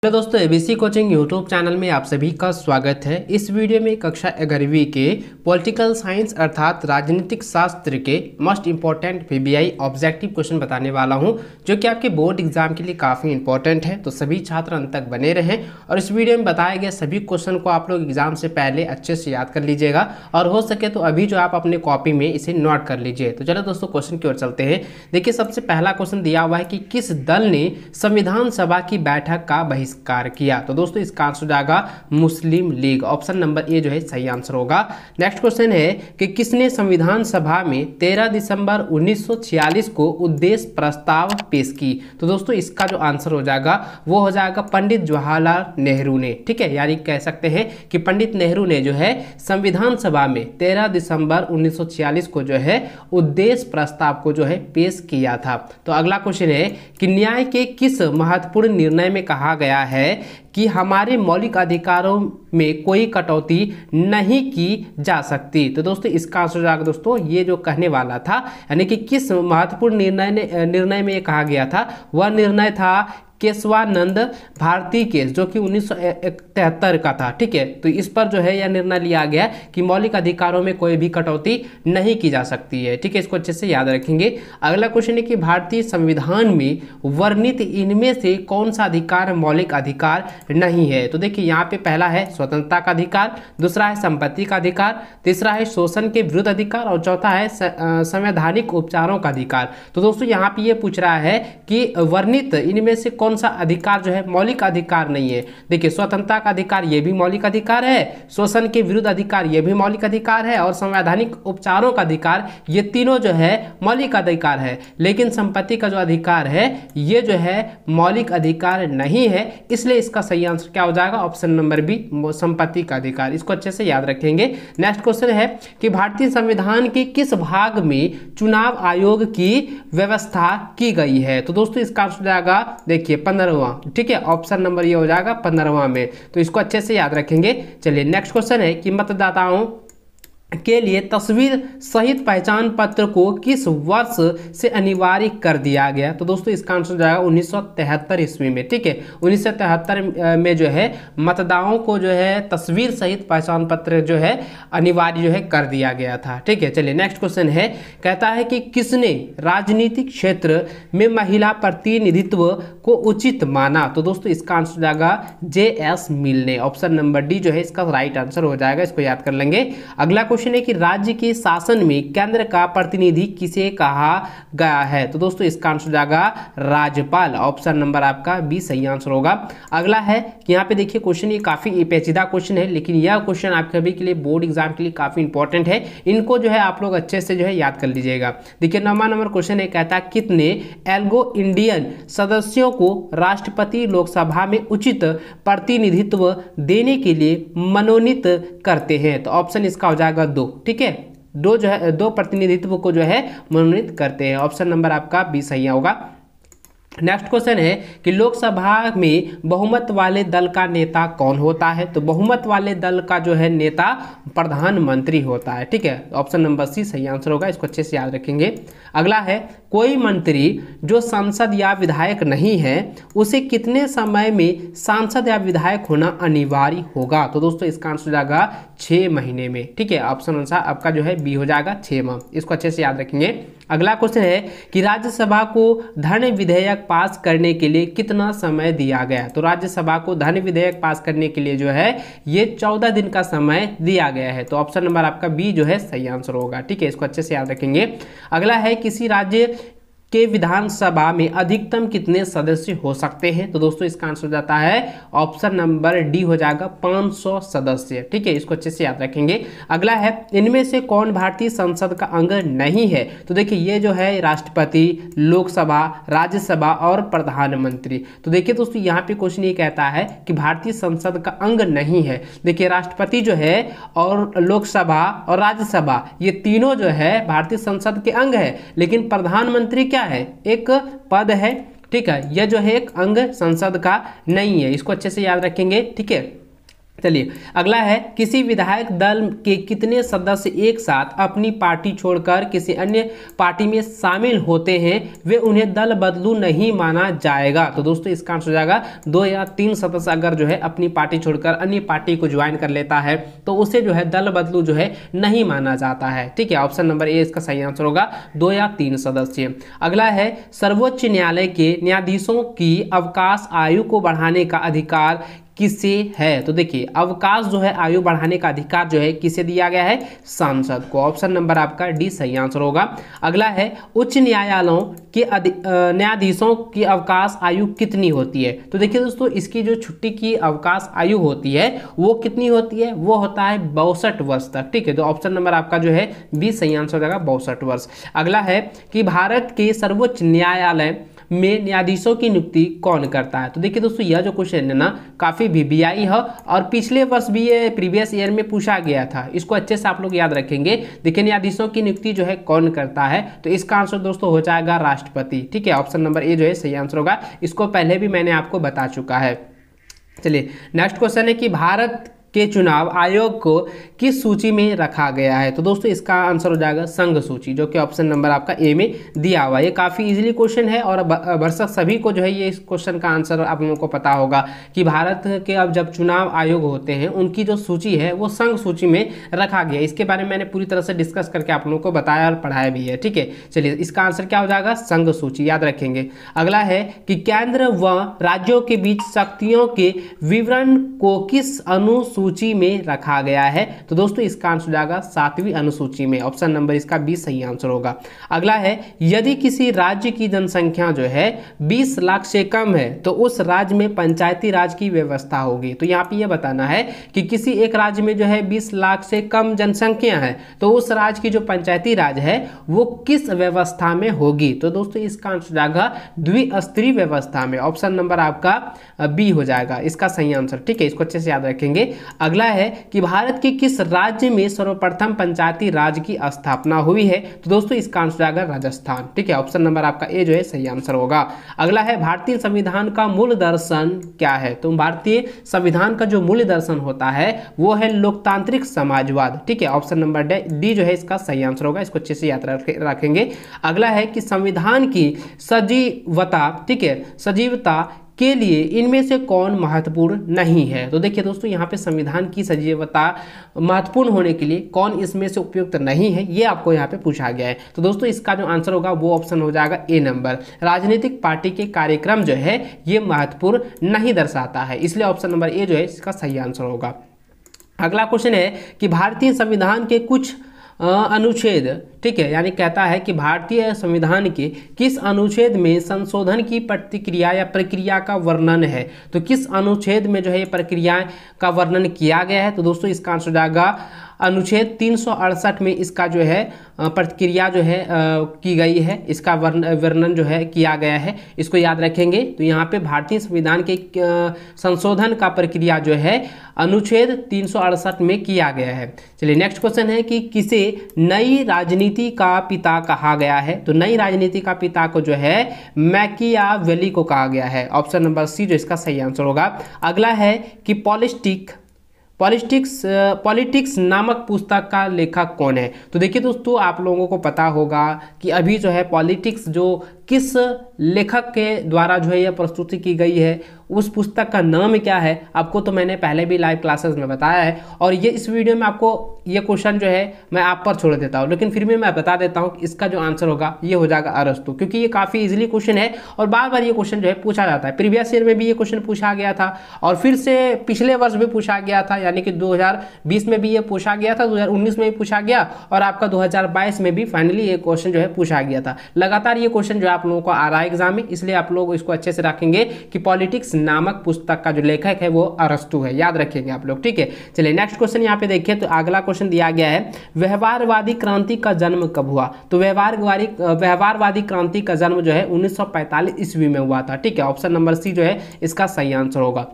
Hello दोस्तों, ABC coaching YouTube channel में आप सभी का स्वागत है। इस वीडियो में कक्षा 11वीं के पॉलिटिकल साइंस अर्थात राजनीतिक शास्त्र के most important PBI objective question बताने वाला हूं, जो कि आपके बोर्ड एग्जाम के लिए काफ़ी इंपॉर्टेंट है। तो सभी छात्र अंत तक बने रहें और इस वीडियो में बताए गए सभी क्वेश्चन को आप लोग एग्जाम से पहले अच्छे से याद कर लीजिएगा और हो सके तो अभी जो आप अपने कॉपी में इसे नोट कर लीजिए। तो चलो दोस्तों, क्वेश्चन की ओर चलते हैं। देखिए, सबसे पहला क्वेश्चन दिया हुआ है कि किस दल ने संविधान सभा की बैठक का बहिष्कार किया। तो दोस्तों, इसका आंसर हो जाएगा मुस्लिम लीग। ऑप्शन नंबर ए जो है सही आंसर होगा। नेक्स्ट क्वेश्चन है कि किसने संविधान सभा में 13 दिसंबर 1946 को उद्देश्य प्रस्ताव पेश की। तो दोस्तों, इसका जो आंसर हो जाएगा वो हो जाएगा पंडित जवाहरलाल नेहरू ने। ठीक है, यानी कह सकते हैं कि पंडित नेहरू ने जो है संविधान सभा में 13 दिसंबर 1946 को जो है उद्देश्य प्रस्ताव को जो है पेश किया था। तो अगला क्वेश्चन है कि न्याय के किस महत्वपूर्ण निर्णय में कहा गया है कि हमारे मौलिक अधिकारों में कोई कटौती नहीं की जा सकती। तो दोस्तों, इसका आंसर जाएगा दोस्तों ये जो कहने वाला था, यानी कि किस महत्वपूर्ण निर्णय में ये कहा गया था, वह निर्णय था केशवानंद भारती केस, जो कि 1973 का था। ठीक है, तो इस पर जो है यह निर्णय लिया गया कि मौलिक अधिकारों में कोई भी कटौती नहीं की जा सकती है। ठीक है, इसको अच्छे से याद रखेंगे। अगला क्वेश्चन है कि भारतीय संविधान में वर्णित इनमें से कौन सा अधिकार मौलिक अधिकार नहीं है। तो देखिए, यहाँ पे पहला है स्वतंत्रता का अधिकार, दूसरा है संपत्ति का अधिकार, तीसरा है शोषण के विरुद्ध अधिकार और चौथा है संवैधानिक उपचारों का अधिकार। तो दोस्तों, यहाँ पे ये पूछ रहा है कि वर्णित इनमें से कौन सा अधिकार जो है मौलिक अधिकार नहीं है। देखिए, स्वतंत्रता का अधिकार ये भी मौलिक अधिकार है, शोषण के विरुद्ध अधिकार ये भी मौलिक अधिकार है और संवैधानिक उपचारों का अधिकार, ये तीनों जो है मौलिक अधिकार है। लेकिन संपत्ति का जो अधिकार है ये जो है मौलिक अधिकार नहीं है, इसलिए इसका सही आंसर क्या हो जाएगा, ऑप्शन नंबर बी, संपत्ति का अधिकार। इसको अच्छे से याद रखेंगे। नेक्स्ट क्वेश्चन है कि भारतीय संविधान के किस भाग में चुनाव आयोग की व्यवस्था की गई है। तो दोस्तों, इसका आंसर जाएगा देखिए 15वां। ठीक है, ऑप्शन नंबर ये हो जाएगा 15वां में। तो इसको अच्छे से याद रखेंगे। चलिए, नेक्स्ट क्वेश्चन है कि मतदाताओं के लिए तस्वीर सहित पहचान पत्र को किस वर्ष से अनिवार्य कर दिया गया। तो दोस्तों, इसका आंसर जाएगा 1973 ईस्वी में। ठीक है, 1973 में जो है मतदाताओं को जो है तस्वीर सहित पहचान पत्र जो है अनिवार्य जो है कर दिया गया था। ठीक है, चलिए नेक्स्ट क्वेश्चन है, कहता है कि किसने राजनीतिक क्षेत्र में महिला प्रतिनिधित्व को उचित माना। तो दोस्तों, इसका आंसर जाएगा JS मिल ने। ऑप्शन नंबर डी जो है इसका राइट आंसर हो जाएगा। इसको याद कर लेंगे। अगला क्वेश्चन है कि राज्य के शासन में केंद्र का प्रतिनिधि किसे कहा गया है। तो दोस्तों, इसका आंसर जाएगा राज्यपाल। ऑप्शन नंबर आपका बी सही आंसर होगा। अगला है कि यहाँ पे देखिए क्वेश्चन, ये काफी पेचीदा क्वेश्चन है, लेकिन यह क्वेश्चन आप सभी के लिए बोर्ड एग्जाम के लिए काफी इंपॉर्टेंट है। इनको जो है आप लोग अच्छे से जो है याद कर लीजिएगा। देखिए, 9वां नंबर क्वेश्चन है, कहता है कितने एल्गो इंडियन सदस्यों को राष्ट्रपति लोकसभा में उचित प्रतिनिधित्व देने के लिए मनोनीत करते हैं। तो ऑप्शन इसका हो जाएगा 2। ठीक है, 2 जो है 2 प्रतिनिधित्व को जो है मनोनीत करते हैं। ऑप्शन नंबर आपका बी सही होगा। नेक्स्ट क्वेश्चन है कि लोकसभा में बहुमत वाले दल का नेता कौन होता है। तो बहुमत वाले दल का जो है नेता प्रधानमंत्री होता है। ठीक है, ऑप्शन नंबर सी सही आंसर होगा। इसको अच्छे से याद रखेंगे। अगला है, कोई मंत्री जो सांसद या विधायक नहीं है उसे कितने समय में सांसद या विधायक होना अनिवार्य होगा। तो दोस्तों, इसका आंसर जाएगा 6 महीने में। ठीक है, ऑप्शन अनुसार आपका जो है बी हो जाएगा 6 माह। इसको अच्छे से याद रखेंगे। अगला क्वेश्चन है कि राज्यसभा को धन विधेयक पास करने के लिए कितना समय दिया गया। तो राज्यसभा को धन विधेयक पास करने के लिए जो है ये 14 दिन का समय दिया गया है। तो ऑप्शन नंबर आपका बी जो है सही आंसर होगा। ठीक है, इसको अच्छे से याद रखेंगे। अगला है, किसी राज्य के विधानसभा में अधिकतम कितने सदस्य हो सकते हैं। तो दोस्तों, इसका आंसर जाता है ऑप्शन नंबर डी हो जाएगा 500 सदस्य। ठीक है, इसको अच्छे से याद रखेंगे। अगला है, इनमें से कौन भारतीय संसद का अंग नहीं है। तो देखिए, ये जो है राष्ट्रपति, लोकसभा, राज्यसभा और प्रधानमंत्री। तो देखिए दोस्तों, यहाँ पे क्वेश्चन ये कहता है कि भारतीय संसद का अंग नहीं है। देखिए, राष्ट्रपति जो है और लोकसभा और राज्यसभा ये तीनों जो है भारतीय संसद के अंग है, लेकिन प्रधानमंत्री क्या है, एक पद है। ठीक है, यह जो है एक अंग संसद का नहीं है। इसको अच्छे से याद रखेंगे। ठीक है, चलिए अगला है, किसी विधायक दल के कितने सदस्य एक साथ अपनी पार्टी छोड़कर किसी अन्य पार्टी में शामिल होते हैं वे उन्हें दल बदलू नहीं माना जाएगा। तो दोस्तों इसका आंसर हो जाएगा 2 या 3 सदस्य अगर जो है अपनी पार्टी छोड़कर अन्य पार्टी को ज्वाइन कर लेता है तो उसे जो है दल बदलू जो है नहीं माना जाता है। ठीक है, ऑप्शन नंबर ए इसका सही आंसर होगा, 2 या 3 सदस्य। अगला है, सर्वोच्च न्यायालय के न्यायाधीशों की अवकाश आयु को बढ़ाने का अधिकार किसे है। तो देखिए अवकाश जो है आयु बढ़ाने का अधिकार जो है किसे दिया गया है, सांसद को। ऑप्शन नंबर आपका डी सही आंसर होगा। अगला है, उच्च न्यायालयों के न्यायाधीशों की अवकाश आयु कितनी होती है। तो देखिए दोस्तों इसकी जो छुट्टी की अवकाश आयु होती है वो कितनी होती है, वो होता है 62 वर्ष तक। ठीक है, तो ऑप्शन नंबर आपका जो है बी सही आंसर हो जाएगा, 62 वर्ष। अगला है कि भारत के सर्वोच्च न्यायालय में न्यायाधीशों की नियुक्ति कौन करता है। तो देखिए दोस्तों यह जो क्वेश्चन है ना काफ़ी वीवीआई है और पिछले वर्ष भी ये प्रीवियस ईयर में पूछा गया था, इसको अच्छे से आप लोग याद रखेंगे। देखिए न्यायाधीशों की नियुक्ति जो है कौन करता है, तो इसका आंसर दोस्तों हो जाएगा राष्ट्रपति। ठीक है, ऑप्शन नंबर ए जो है सही आंसर होगा, इसको पहले भी मैंने आपको बता चुका है। चलिए नेक्स्ट क्वेश्चन है कि भारत के चुनाव आयोग को किस सूची में रखा गया है। तो दोस्तों इसका आंसर हो जाएगा संघ सूची, जो कि ऑप्शन नंबर आपका ए में दिया हुआ है। ये काफ़ी इजीली क्वेश्चन है और भरसक सभी को जो है ये इस क्वेश्चन का आंसर आप लोगों को पता होगा कि भारत के अब जब चुनाव आयोग होते हैं उनकी जो सूची है वो संघ सूची में रखा गया। इसके बारे में मैंने पूरी तरह से डिस्कस करके आप लोगों को बताया और पढ़ाया भी है। ठीक है, चलिए इसका आंसर क्या हो जाएगा, संघ सूची, याद रखेंगे। अगला है कि केंद्र व राज्यों के बीच शक्तियों के विवरण को किस अनुसूची में रखा गया है। तो दोस्तों इसका आंसर हो जाएगा 7वीं अनुसूची में, ऑप्शन नंबर इसका 20 सही आंसर होगा। अगला है, यदि किसी राज्य की जनसंख्या जो है 20 लाख से कम है तो उस राज्य में पंचायती राज की व्यवस्था होगी। तो यहाँ पे यह बताना है कि किसी एक राज्य में जो है 20 लाख से कम जनसंख्या है तो उस राज्य की जो पंचायती राज है वो किस व्यवस्था में होगी। तो दोस्तों इसका आंसर हो जाएगा द्विस्तरीय व्यवस्था में, ऑप्शन नंबर आपका बी हो जाएगा इसका सही आंसर। ठीक है, इसको अच्छे से याद रखेंगे। अगला है कि भारत के किस राज्य में सर्वप्रथम पंचायती राज की स्थापना हुई है। तो दोस्तों इसका आंसर आएगा राजस्थान। ठीक है, ऑप्शन नंबर आपका ए जो है सही आंसर होगा। अगला है, भारतीय संविधान का मूल दर्शन क्या है। तो भारतीय संविधान का जो मूल दर्शन होता है वो है लोकतांत्रिक समाजवाद। ठीक है, ऑप्शन नंबर डी जो है इसका सही आंसर होगा, इसको अच्छे से याद रखेंगे। अगला है कि संविधान की सजीवता, ठीक है, सजीवता के लिए इनमें से कौन महत्वपूर्ण नहीं है। तो देखिए दोस्तों यहाँ पे संविधान की सजीवता महत्वपूर्ण होने के लिए कौन इसमें से उपयुक्त नहीं है ये आपको यहाँ पे पूछा गया है। तो दोस्तों इसका जो आंसर होगा वो ऑप्शन हो जाएगा ए नंबर, राजनीतिक पार्टी के कार्यक्रम जो है ये महत्वपूर्ण नहीं दर्शाता है, इसलिए ऑप्शन नंबर ए जो है इसका सही आंसर होगा। अगला क्वेश्चन है कि भारतीय संविधान के कुछ अनुच्छेद, ठीक है, यानी कहता है कि भारतीय संविधान के किस अनुच्छेद में संशोधन की प्रतिक्रिया या प्रक्रिया का वर्णन है। तो किस अनुच्छेद में जो है प्रक्रिया का वर्णन किया गया है। तो दोस्तों इसका आंसर जाएगा अनुच्छेद 368 में इसका जो है प्रतिक्रिया जो है की गई है, इसका वर्णन जो है किया गया है, इसको याद रखेंगे। तो यहाँ पे भारतीय संविधान के संशोधन का प्रक्रिया जो है अनुच्छेद 368 में किया गया है। चलिए नेक्स्ट क्वेश्चन है कि किसे नई राजनीति का पिता कहा गया है। तो नई राजनीति का पिता को जो है मैकियावेली को कहा गया है, ऑप्शन नंबर सी जो इसका सही आंसर होगा। अगला है कि पॉलिटिक्स नामक पुस्तक का लेखक कौन है। तो देखिए दोस्तों आप लोगों को पता होगा कि अभी जो है पॉलिटिक्स जो किस लेखक के द्वारा जो है यह प्रस्तुति की गई है, उस पुस्तक का नाम क्या है आपको तो मैंने पहले भी लाइव क्लासेस में बताया है, और ये इस वीडियो में आपको ये क्वेश्चन जो है मैं आप पर छोड़ देता हूँ, लेकिन फिर भी मैं बता देता हूँ कि इसका जो आंसर होगा ये हो जाएगा अरस्तु, क्योंकि ये काफ़ी इजीली क्वेश्चन है और बार बार ये क्वेश्चन जो है पूछा जाता है। प्रीवियस ईयर में भी ये क्वेश्चन पूछा गया था और फिर से पिछले वर्ष भी पूछा गया था, यानी कि 2020 में भी ये पूछा गया था, 2019 में भी पूछा गया और आपका 2022 में भी फाइनली ये क्वेश्चन जो है पूछा गया था। लगातार ये क्वेश्चन जो है आप लोगों को आ रहा है एग्जाम में, इसलिए आप लोग इसको अच्छे से रखेंगे कि पॉलिटिक्स नामक पुस्तक का जो लेखक है वो अरस्तु है, याद रखेंगे आप लोग। ठीक है, चलिए नेक्स्ट क्वेश्चन यहाँ पे देखिए। तो अगला क्वेश्चन दिया गया है, व्यवहारवादी क्रांति का जन्म कब हुआ। तो व्यवहारवादी क्रांति का जन्म जो है 1945 ईस्वी में हुआ था। ठीक है, ऑप्शन नंबर सी जो है इसका सही आंसर होगा।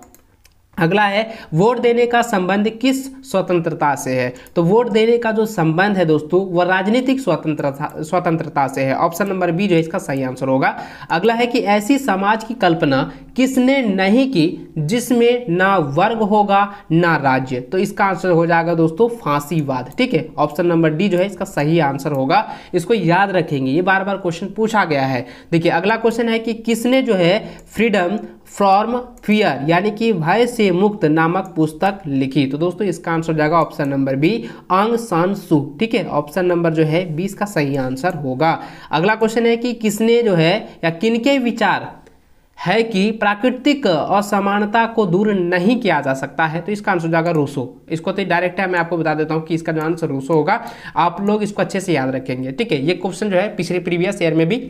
अगला है वोट देने का संबंध किस स्वतंत्रता से है। तो वोट देने का जो संबंध है दोस्तों वह राजनीतिक स्वतंत्रता से है। ऑप्शन नंबर बी जो है इसका सही आंसर होगा। अगला है कि ऐसी समाज की कल्पना किसने नहीं की जिसमें ना वर्ग होगा ना राज्य। तो इसका आंसर हो जाएगा दोस्तों फांसीवाद। ठीक है, ऑप्शन नंबर डी जो है इसका सही आंसर होगा। इसको याद रखेंगे, ये बार बार क्वेश्चन पूछा गया है। देखिए अगला क्वेश्चन है कि किसने जो है फ्रीडम फ्रॉम फियर यानी कि भय से मुक्त नामक पुस्तक लिखी। तो दोस्तों इसका आंसर हो जाएगा ऑप्शन नंबर बी आंग सान सू। ठीक है, ऑप्शन नंबर जो है 20 का सही आंसर होगा। अगला क्वेश्चन है कि किसने जो है या किनके विचार है कि प्राकृतिक असमानता को दूर नहीं किया जा सकता है। तो इसका आंसर हो जाएगा रूसो। इसको तो डायरेक्ट है, मैं आपको बता देता हूं कि इसका जो आंसर रूसो होगा। आप लोग इसको अच्छे से याद रखेंगे। ठीक है, ये क्वेश्चन जो है पिछले प्रीवियस ईयर में भी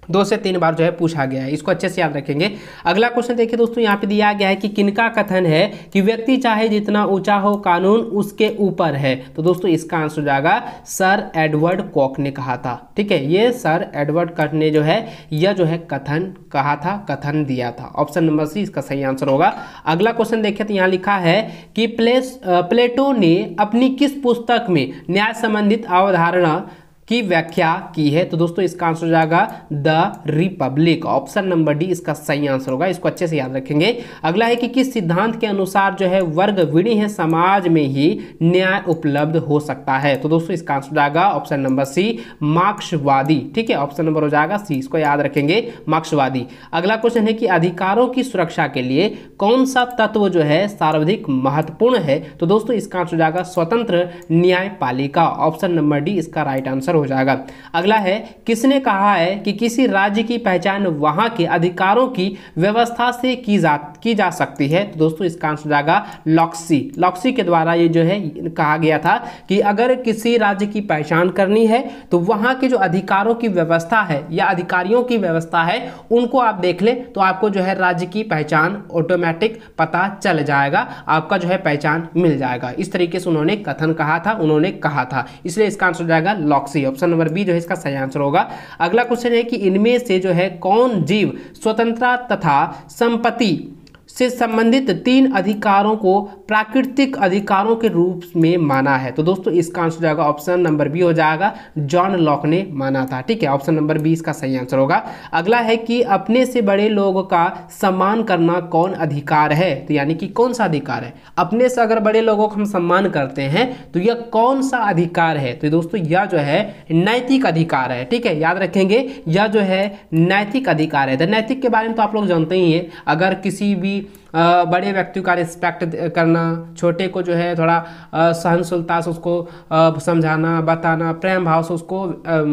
2 से 3 बार जो है पूछा गया है, इसको अच्छे से याद रखेंगे। अगला क्वेश्चन देखिए दोस्तों, यहाँ पे दिया गया है कि किनका कथन है कि व्यक्ति चाहे जितना ऊंचा हो कानून उसके ऊपर है। तो दोस्तों इसका आंसर हो जाएगा सर एडवर्ड कॉक ने कहा था। ठीक है, ये सर एडवर्ड कॉक ने जो है यह जो है कथन कहा था, कथन दिया था। ऑप्शन नंबर सी इसका सही आंसर होगा। अगला क्वेश्चन देखिए तो यहाँ लिखा है कि प्लेटो ने अपनी किस पुस्तक में न्याय संबंधित अवधारणा की व्याख्या की है। तो दोस्तों इसका आंसर हो जाएगा the Republic. Option number D इसका सही आंसर होगा, इसको अच्छे से याद रखेंगे। अगला है कि किस सिद्धांत के अनुसार जो है वर्ग विहीन समाज में ही न्याय उपलब्ध हो सकता है। तो दोस्तों इसका आंसर हो जाएगा ऑप्शन नंबर सी मार्क्सवादी। ठीक है, ऑप्शन नंबर हो जाएगा सी, इसको याद रखेंगे मार्क्सवादी। अगला क्वेश्चन है कि अधिकारों की सुरक्षा के लिए कौन सा तत्व जो है सर्वाधिक महत्वपूर्ण है। तो दोस्तों इसका आंसर हो जाएगा स्वतंत्र न्यायपालिका। ऑप्शन नंबर डी इसका राइट आंसर हो जाएगा। अगला है किसने कहा है कि किसी राज्य की पहचान वहां के अधिकारों की व्यवस्था से की जा सकती है। तो दोस्तों इसका आंसर हो जाएगा लॉक्सी। लॉक्सी के द्वारा ये जो है कहा गया था कि अगर किसी राज्य की पहचान करनी है तो वहां के जो अधिकारों की व्यवस्था है या अधिकारियों की व्यवस्था है उनको आप देख ले तो आपको जो है राज्य की पहचान ऑटोमेटिक पता चल जाएगा, आपका जो है पहचान मिल जाएगा। इस तरीके से उन्होंने कथन कहा था, उन्होंने कहा था, इसलिए इसका आंसर हो जाएगा लॉक्सी। ऑप्शन नंबर बी जो है इसका सही आंसर होगा। अगला क्वेश्चन है कि इनमें से जो है कौन जीव स्वतंत्रता तथा संपत्ति से संबंधित 3 अधिकारों को प्राकृतिक अधिकारों के रूप में माना है। तो दोस्तों इसका आंसर हो जाएगा ऑप्शन नंबर बी हो जाएगा, जॉन लॉक ने माना था। ठीक है, ऑप्शन नंबर बी इसका सही आंसर होगा। अगला है कि अपने से बड़े लोगों का सम्मान करना कौन अधिकार है। तो यानी कि कौन सा अधिकार है, अपने से अगर बड़े लोगों को हम सम्मान करते हैं तो यह कौन सा अधिकार है। तो दोस्तों यह जो है नैतिक अधिकार है। ठीक है, याद रखेंगे यह जो है नैतिक अधिकार है। तो नैतिक के बारे में तो आप लोग जानते ही हैं, अगर किसी भी बड़े व्यक्ति का रिस्पेक्ट करना, छोटे को जो है थोड़ा सहनशीलता से उसको समझाना, बताना, प्रेम भाव से उसको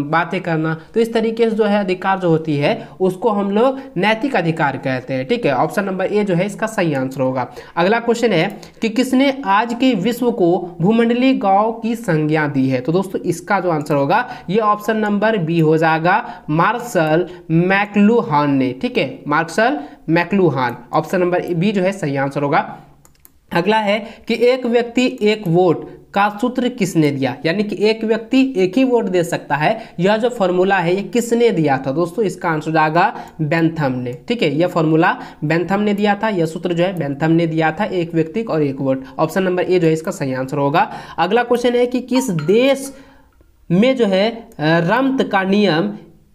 बातें करना, तो इस तरीके से जो है अधिकार जो होती है उसको हम लोग नैतिक अधिकार कहते हैं। ठीक है, ऑप्शन नंबर ए जो है इसका सही आंसर होगा। अगला क्वेश्चन है कि किसने आज के विश्व को भूमंडलीय गांव की संज्ञा दी है। तो दोस्तों इसका जो आंसर होगा ये ऑप्शन नंबर बी हो जाएगा, मार्शल मैक्लुहान ने। ठीक है, मार्शल मैक्लुहान, ऑप्शन नंबर बी जो है सही आंसर होगा। अगला है कि एक व्यक्ति एक वोट का सूत्र किसने दिया, यानी कि एक व्यक्ति एक ही वोट दे सकता है, यह जो फॉर्मूला है ये किसने दिया था। दोस्तों इसका आंसर जाएगा बेंथम ने। ठीक है, यह फॉर्मूला बेंथम ने दिया था, यह सूत्र जो है बेंथम ने दिया था, एक व्यक्ति और एक वोट। ऑप्शन नंबर ए जो है इसका सही आंसर होगा। अगला क्वेश्चन है कि किस देश में जो है रम्त का नियम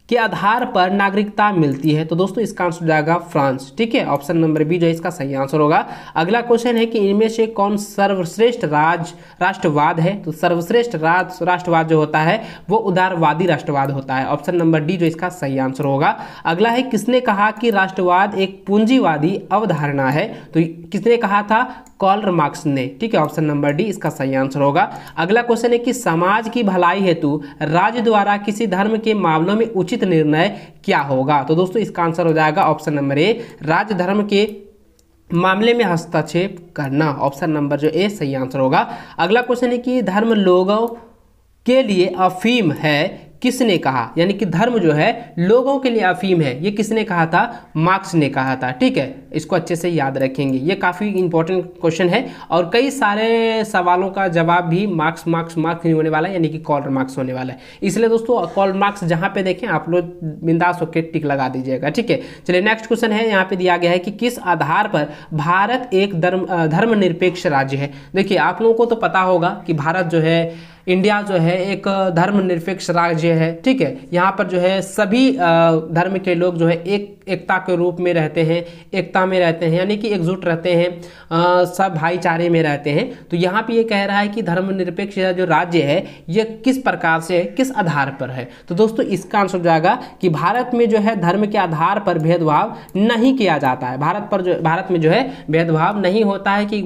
के आधार पर नागरिकता मिलती है। तो दोस्तों इसका आंसर जाएगा फ्रांस। ठीक है, ऑप्शन नंबर बी जो है इसका सही आंसर होगा। अगला क्वेश्चन है कि इनमें से कौन सर्वश्रेष्ठ राष्ट्रवाद है। तो सर्वश्रेष्ठ राष्ट्रवाद जो होता है वो उदारवादी राष्ट्रवाद होता है। ऑप्शन नंबर डी जो इसका सही आंसर होगा। अगला है किसने कहा कि राष्ट्रवाद एक पूंजीवादी अवधारणा है। तो किसने कहा था, कार्ल मार्क्स ने। ठीक है, ऑप्शन नंबर डी इसका सही आंसर होगा। अगला क्वेश्चन है कि समाज की भलाई हेतु राज्य द्वारा किसी धर्म के मामलों में उचित निर्णय क्या होगा। तो दोस्तों इसका आंसर हो जाएगा ऑप्शन नंबर ए, राज्य धर्म के मामले में हस्तक्षेप करना। ऑप्शन नंबर जो ए सही आंसर होगा। अगला क्वेश्चन है कि धर्म लोगों के लिए अफीम है किसने कहा, यानी कि धर्म जो है लोगों के लिए अफीम है, ये किसने कहा था, मार्क्स ने कहा था। ठीक है, इसको अच्छे से याद रखेंगे, ये काफ़ी इंपॉर्टेंट क्वेश्चन है और कई सारे सवालों का जवाब भी मार्क्स नहीं होने वाला है, यानी कि कॉल मार्क्स होने वाला है। इसलिए दोस्तों कॉल मार्क्स जहाँ पे देखें आप लोग बिंदास होकर टिक लगा दीजिएगा। ठीक है, चलिए नेक्स्ट क्वेश्चन है, यहाँ पे दिया गया है कि किस आधार पर भारत एक धर्मनिरपेक्ष राज्य है। देखिए आप लोगों को तो पता होगा कि भारत जो है, इंडिया जो है एक धर्मनिरपेक्ष राज्य है। ठीक है, यहाँ पर जो है सभी धर्म के लोग जो है एकता के रूप में रहते हैं, एकता में रहते हैं, यानी कि एकजुट रहते हैं, सब भाईचारे में रहते हैं। तो यहाँ पे ये कह रहा है कि धर्मनिरपेक्ष जो राज्य है ये किस प्रकार से, किस आधार पर है। तो दोस्तों इसका आंसर हो जाएगा कि भारत में जो है धर्म के आधार पर भेदभाव नहीं किया जाता है। भारत में जो है भेदभाव नहीं होता है कि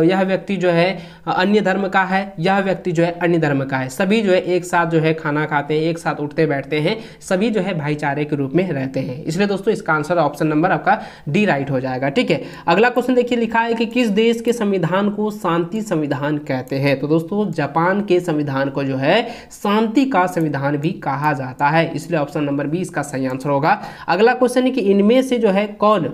यह व्यक्ति जो है अन्य धर्म का है, यह व्यक्ति जो है अन्य धर्म का है। सभी जो है एक साथ जो है खाना खाते हैं, एक साथ उठते बैठते हैं, सभी जो है भाईचारे के रूप में रहते हैं। इसलिए दोस्तों इसका आंसर ऑप्शन नंबर आपका डी राइट हो जाएगा। ठीक है, अगला क्वेश्चन देखिए, लिखा है कि किस देश के संविधान को शांति संविधान कहते हैं। तो दोस्तों जापान के संविधान को जो है शांति का संविधान भी कहा जाता है, इसलिए ऑप्शन नंबर बी इसका सही आंसर होगा। अगला क्वेश्चन है कि इनमें से जो है कौन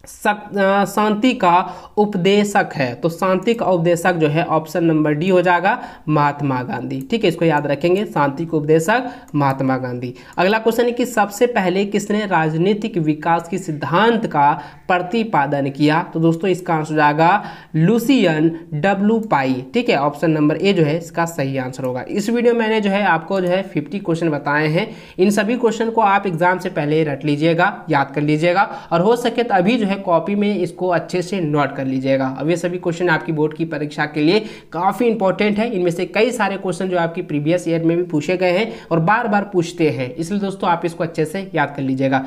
शांति का उपदेशक है। तो शांति का उपदेशक जो है ऑप्शन नंबर डी हो जाएगा, महात्मा गांधी। ठीक है, इसको याद रखेंगे, शांति के उपदेशक महात्मा गांधी। अगला क्वेश्चन है कि सबसे पहले किसने राजनीतिक विकास के सिद्धांत का प्रतिपादन किया। तो दोस्तों इसका आंसर हो जाएगा लुसियन डब्ल्यू पाई। ठीक है, ऑप्शन नंबर ए जो है इसका सही आंसर होगा। इस वीडियो में मैंने जो है आपको जो है 50 क्वेश्चन बताए हैं। इन सभी क्वेश्चन को आप एग्जाम से पहले रट लीजिएगा, याद कर लीजिएगा और हो सके तो अभी जो कॉपी में इसको अच्छे से नोट कर लीजिएगा। अब ये सभी क्वेश्चन आपकी बोर्ड की परीक्षा के लिए काफी इंपॉर्टेंट है। इनमें से कई सारे क्वेश्चन जो आपकी प्रीवियस ईयर में भी पूछे गए हैं और बार बार पूछते हैं, इसलिए दोस्तों आप इसको अच्छे से याद कर लीजिएगा।